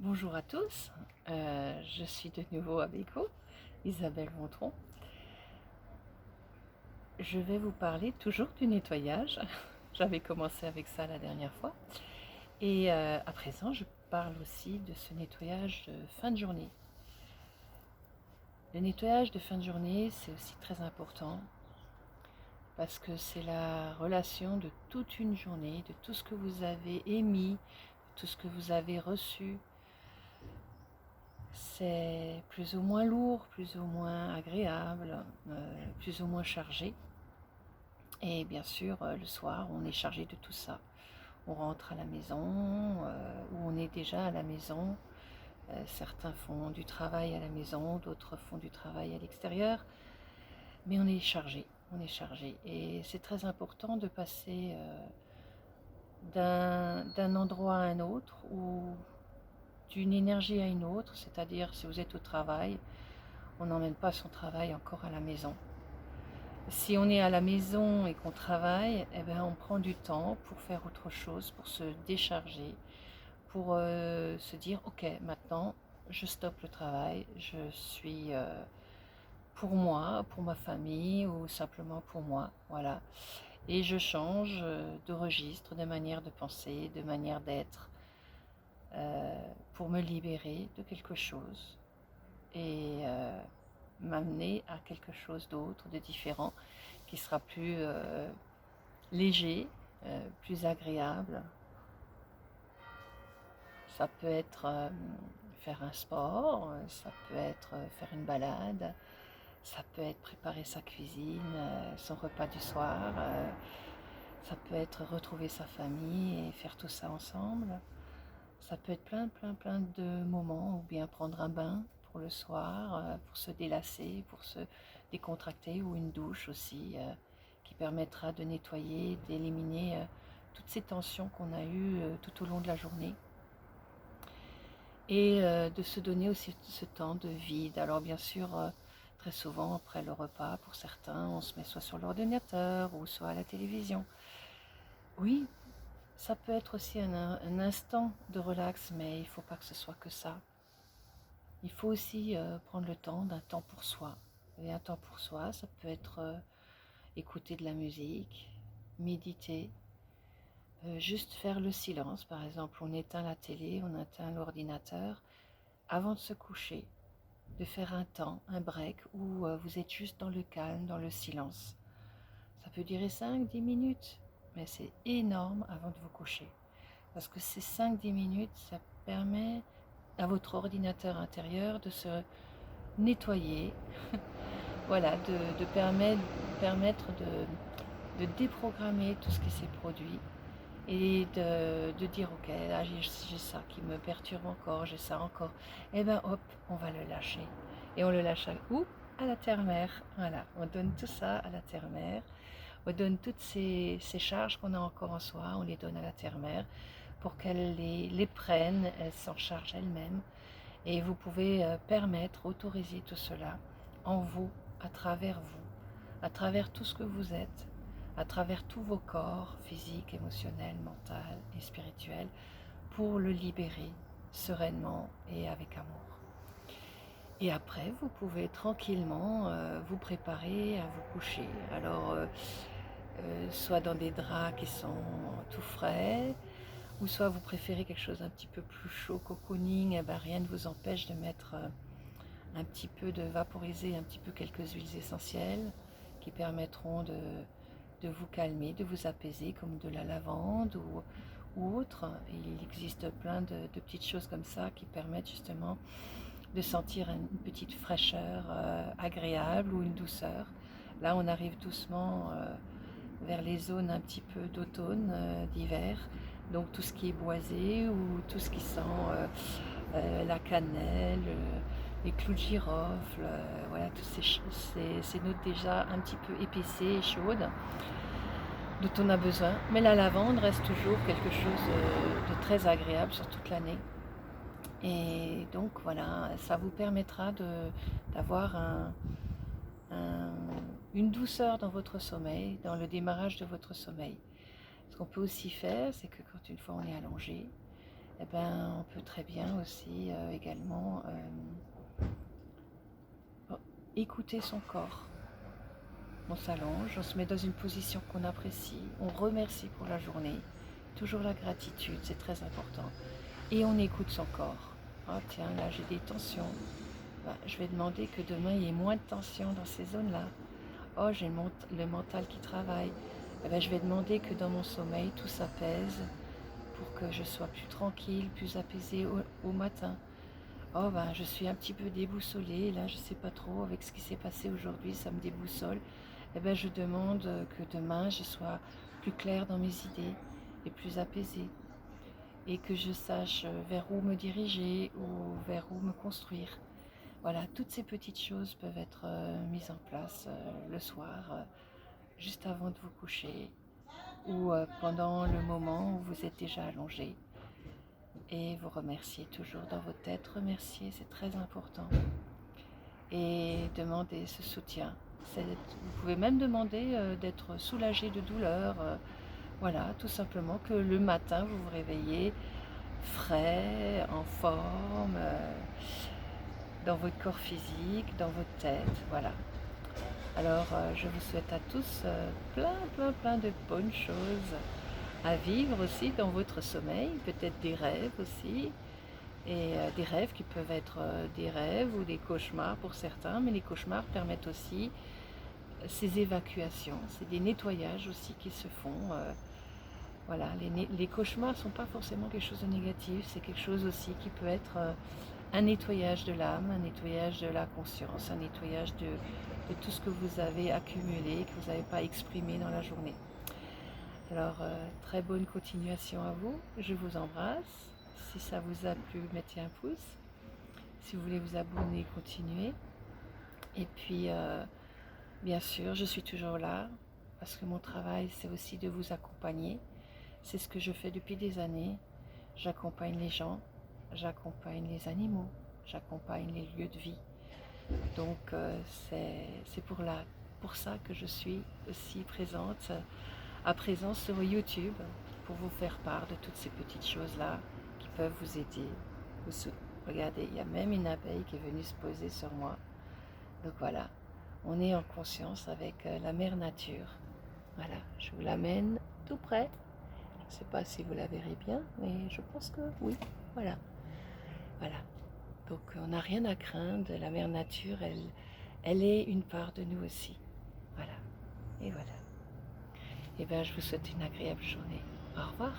Bonjour à tous, je suis de nouveau avec vous, Isabelle Vontron. Je vais vous parler toujours du nettoyage. J'avais commencé avec ça la dernière fois. Et à présent, je parle aussi de ce nettoyage de fin de journée. Le nettoyage de fin de journée, c'est aussi très important parce que c'est la relation de toute une journée, de tout ce que vous avez émis, de tout ce que vous avez reçu. C'est plus ou moins lourd, plus ou moins agréable, plus ou moins chargé. Et bien sûr, le soir, on est chargé de tout ça. On rentre à la maison, ou on est déjà à la maison. Certains font du travail à la maison, d'autres font du travail à l'extérieur. Mais on est chargé, on est chargé. Et c'est très important de passer d'un endroit à un autre ou d'une énergie à une autre. C'est-à-dire, si vous êtes au travail, on n'emmène pas son travail encore à la maison. Si on est à la maison et qu'on travaille, eh ben, on prend du temps pour faire autre chose, pour se décharger, pour se dire ok, maintenant je stoppe le travail, je suis pour moi, pour ma famille ou simplement pour moi, voilà. Et je change de registre, de manière de penser, de manière d'être, pour me libérer de quelque chose et m'amener à quelque chose d'autre, de différent, qui sera plus léger, plus agréable. Ça peut être faire un sport, ça peut être faire une balade, ça peut être préparer sa cuisine, son repas du soir, ça peut être retrouver sa famille et faire tout ça ensemble. Ça peut être plein de moments, ou bien prendre un bain pour le soir, pour se délasser, pour se décontracter, ou une douche aussi, qui permettra de nettoyer, d'éliminer toutes ces tensions qu'on a eues tout au long de la journée. Et de se donner aussi ce temps de vide. Alors bien sûr, très souvent après le repas, pour certains, on se met soit sur l'ordinateur ou soit à la télévision. Oui, ça peut être aussi un instant de relax, mais il ne faut pas que ce soit que ça. Il faut aussi prendre le temps d'un temps pour soi. Et un temps pour soi, ça peut être écouter de la musique, méditer, juste faire le silence. Par exemple, on éteint la télé, on éteint l'ordinateur avant de se coucher, de faire un temps, un break où vous êtes juste dans le calme, dans le silence. Ça peut durer 5-10 minutes, mais c'est énorme avant de vous coucher. Parce que ces 5-10 minutes, ça permet à votre ordinateur intérieur de se nettoyer, voilà, de permettre de déprogrammer tout ce qui s'est produit et de dire ok, là j'ai ça qui me perturbe encore, j'ai ça encore, et ben hop, on va le lâcher. Et on le lâche où? À la terre-mère. Voilà, on donne tout ça à la terre-mère, on donne toutes ces charges qu'on a encore en soi, on les donne à la terre-mère pour qu'elle les prenne, elle s'en charge elle-même. Et vous pouvez permettre, autoriser tout cela en vous, à travers tout ce que vous êtes, à travers tous vos corps, physiques, émotionnels, mental et spirituels, pour le libérer sereinement et avec amour. Et après, vous pouvez tranquillement vous préparer à vous coucher. Alors, soit dans des draps qui sont tout frais, ou soit vous préférez quelque chose un petit peu plus chaud, cocooning, et ben rien ne vous empêche de mettre un petit peu de vaporiser, un petit peu quelques huiles essentielles qui permettront de vous calmer, de vous apaiser, comme de la lavande ou autre. Il existe plein de petites choses comme ça qui permettent justement de sentir une petite fraîcheur agréable ou une douceur. Là, on arrive doucement vers les zones un petit peu d'automne, d'hiver. Donc tout ce qui est boisé ou tout ce qui sent la cannelle, les clous de girofle, voilà, toutes ces notes déjà un petit peu épaissées et chaudes dont on a besoin. Mais la lavande reste toujours quelque chose de très agréable sur toute l'année. Et donc voilà, ça vous permettra d'avoir une douceur dans votre sommeil, dans le démarrage de votre sommeil. Ce qu'on peut aussi faire, c'est que quand une fois on est allongé, eh ben, on peut très bien aussi également écouter son corps. On s'allonge, on se met dans une position qu'on apprécie, on remercie pour la journée. Toujours la gratitude, c'est très important. Et on écoute son corps. Ah tiens, là j'ai des tensions. Bah, je vais demander que demain il y ait moins de tension dans ces zones-là. Oh, j'ai le mental qui travaille. Eh ben, je vais demander que dans mon sommeil tout s'apaise pour que je sois plus tranquille, plus apaisée au matin. Oh ben, je suis un petit peu déboussolée, là je sais pas trop avec ce qui s'est passé aujourd'hui, ça me déboussole. Eh ben, je demande que demain je sois plus claire dans mes idées et plus apaisée et que je sache vers où me diriger ou vers où me construire. Voilà, toutes ces petites choses peuvent être mises en place le soir, juste avant de vous coucher ou pendant le moment où vous êtes déjà allongé. Et vous remerciez toujours dans votre tête, remercier, c'est très important. Et demandez ce soutien. Vous pouvez même demander d'être soulagé de douleur. Voilà, tout simplement que le matin vous vous réveillez frais, en forme, dans votre corps physique, dans votre tête. Voilà. Alors je vous souhaite à tous plein de bonnes choses à vivre aussi dans votre sommeil, peut-être des rêves aussi. Et des rêves qui peuvent être des rêves ou des cauchemars pour certains, mais les cauchemars permettent aussi ces évacuations, c'est des nettoyages aussi qui se font. Voilà, les cauchemars ne sont pas forcément quelque chose de négatif, c'est quelque chose aussi qui peut être un nettoyage de l'âme, un nettoyage de la conscience, un nettoyage de tout ce que vous avez accumulé, que vous n'avez pas exprimé dans la journée. Alors, très bonne continuation à vous, je vous embrasse. Si ça vous a plu, mettez un pouce. Si vous voulez vous abonner, continuez. Et puis, bien sûr, je suis toujours là, parce que mon travail, c'est aussi de vous accompagner. C'est ce que je fais depuis des années. J'accompagne les gens, j'accompagne les animaux, j'accompagne les lieux de vie. Donc, c'est pour ça que je suis aussi présente à présent sur YouTube, pour vous faire part de toutes ces petites choses-là qui peuvent vous aider. Regardez, il y a même une abeille qui est venue se poser sur moi. Donc voilà, on est en conscience avec la mère nature. Voilà, je vous l'amène tout près. Je ne sais pas si vous la verrez bien, mais je pense que oui. Voilà, voilà. Donc on n'a rien à craindre. La mère nature, elle est une part de nous aussi. Voilà, et voilà. Et bien, je vous souhaite une agréable journée. Au revoir.